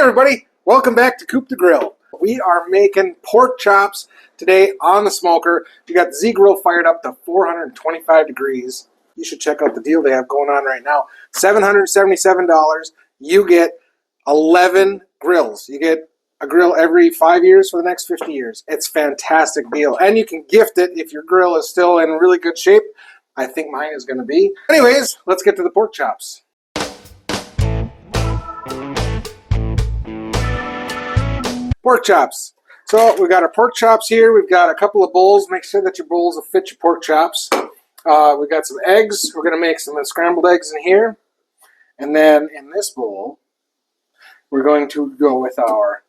everybody, welcome back to Coop the Grill. We are making pork chops today on the smoker. We got the Z Grill fired up to 425 degrees. You should check out the deal they have going on right now. $777. You get 11 grills. You get a grill every 5 years for the next 50 years. It's a fantastic deal. And you can gift it if your grill is still in really good shape. I think mine is going to be. Anyways, let's get to the pork chops. Pork chops. So we've got our pork chops here. We've got a couple of bowls. Make sure that your bowls will fit your pork chops. We've got some eggs. We're going to make some scrambled eggs in here. And then in this bowl, we're going to go with our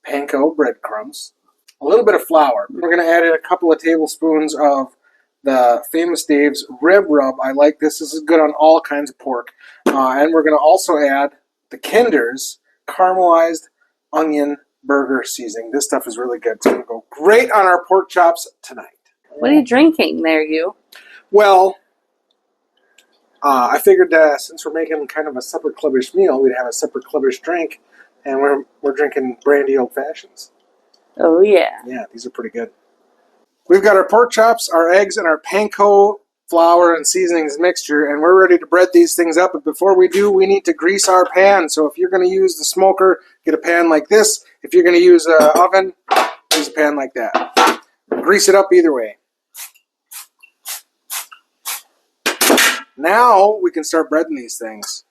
panko breadcrumbs, a little bit of flour. We're going to add in a couple of tablespoons of the Famous Dave's rib rub. I like this. This is good on all kinds of pork. And we're going to also add the Kinder's caramelized onion burger seasoning. This stuff is really good. It's going to go great on our pork chops tonight. What are you drinking there, you? Well, I figured since we're making kind of a supper clubbish meal, we'd have a supper clubbish drink, and we're drinking brandy old fashions. Oh yeah. Yeah, these are pretty good. We've got our pork chops, our eggs, and our panko flour and seasonings mixture, and we're ready to bread these things up. But before we do, we need to grease our pan. So if you're going to use the smoker, get a pan like this. If you're going to use an oven, use a pan like that. Grease it up either way. Now we can start breading these things.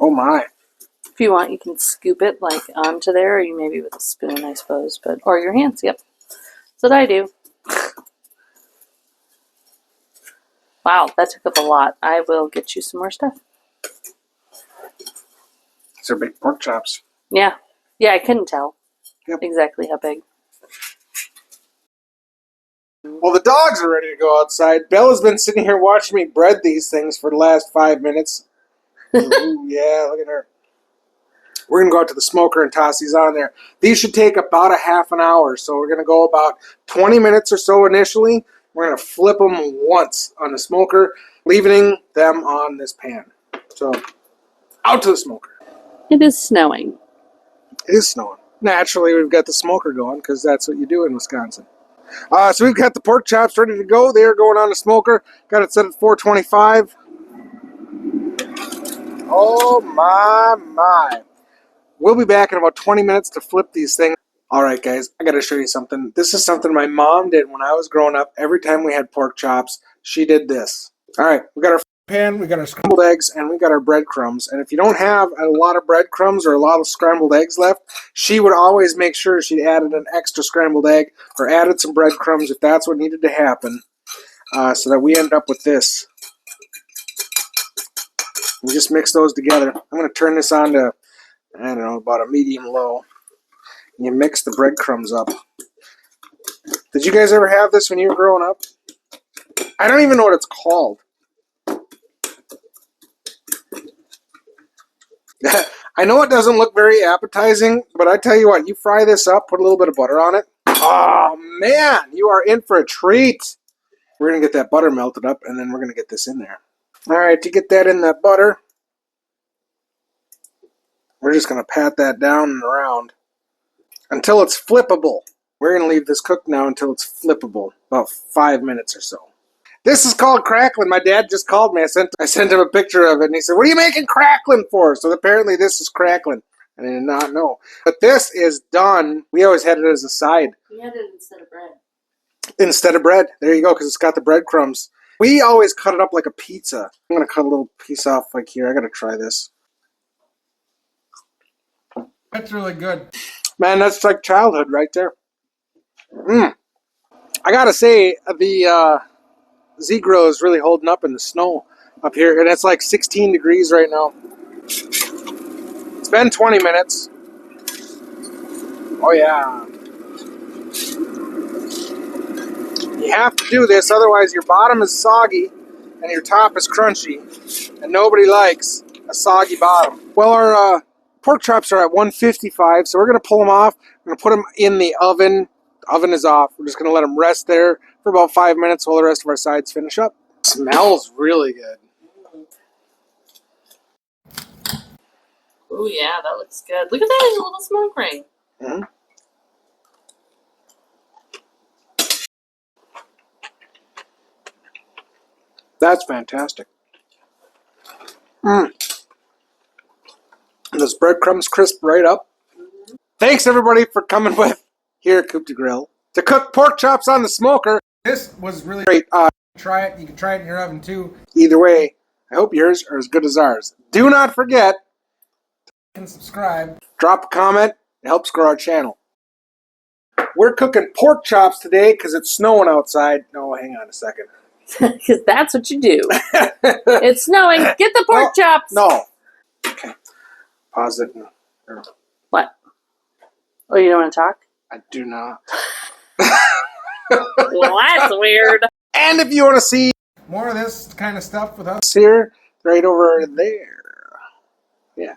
Oh my. If you want, you can scoop it like onto there, or you maybe with a spoon, I suppose, or your hands. Yep, that's what I do. Wow, that took up a lot. I will get you some more stuff. These are big pork chops. Yeah, I couldn't tell exactly how big. Well, the dogs are ready to go outside. Bella's been sitting here watching me bread these things for the last 5 minutes. Ooh, yeah, look at her. We're going to go out to the smoker and toss these on there. These should take about a half an hour, so we're going to go about 20 minutes or so initially. We're going to flip them once on the smoker, leaving them on this pan. So, out to the smoker. It is snowing. It is snowing. Naturally, we've got the smoker going because that's what you do in Wisconsin. So we've got the pork chops ready to go. They're going on the smoker. Got it set at 425. Oh my. We'll be back in about 20 minutes to flip these things. All right, guys, I got to show you something. This is something my mom did when I was growing up. Every time we had pork chops, she did this. All right, we got our pan, we got our scrambled eggs, and we got our breadcrumbs. And if you don't have a lot of breadcrumbs or a lot of scrambled eggs left, she would always make sure she added an extra scrambled egg or added some breadcrumbs if that's what needed to happen, so that we end up with this. We just mix those together. I'm going to turn this on to, I don't know, about a medium low. And you mix the breadcrumbs up. Did you guys ever have this when you were growing up? I don't even know what it's called. I know it doesn't look very appetizing, but I tell you what, you fry this up, put a little bit of butter on it. Oh man, you are in for a treat. We're going to get that butter melted up, and then we're going to get this in there. All right, to get that in that butter, we're just going to pat that down and around until it's flippable. We're going to leave this cooked now until it's flippable, about 5 minutes or so. This is called cracklin. My dad just called me. I sent him a picture of it, and he said, "What are you making cracklin for?" So apparently this is cracklin. I did not know. But this is done. We always had it as a side. We had it instead of bread. Instead of bread. There you go, because it's got the breadcrumbs. We always cut it up like a pizza. I'm going to cut a little piece off like here. I got to try this. That's really good. Man, that's like childhood right there. I got to say, the Z Grill is really holding up in the snow up here. And it's like 16 degrees right now. It's been 20 minutes. Oh, yeah. You have to do this, otherwise your bottom is soggy and your top is crunchy. And nobody likes a soggy bottom. Well, our pork chops are at 155, so we're going to pull them off. We're going to put them in the oven. The oven is off. We're just going to let them rest there for about 5 minutes while the rest of our sides finish up. Smells really good. Oh yeah, that looks good. Look at that, there's a little smoke ring. Mm-hmm. That's fantastic. Those breadcrumbs crisp right up. Thanks everybody for coming with here at Coop de Grill to cook pork chops on the smoker. This was really great. Try it. You can try it in your oven too. Either way, I hope yours are as good as ours. Do not forget to subscribe. Drop a comment. It helps grow our channel. We're cooking pork chops today because it's snowing outside. No, hang on a second. Because that's what you do. It's snowing. Get the pork chops. No. Okay. Pause it. What? Oh, you don't want to talk? I do not. Well, that's weird. And if you want to see more of this kind of stuff with us here, right over there. Yeah.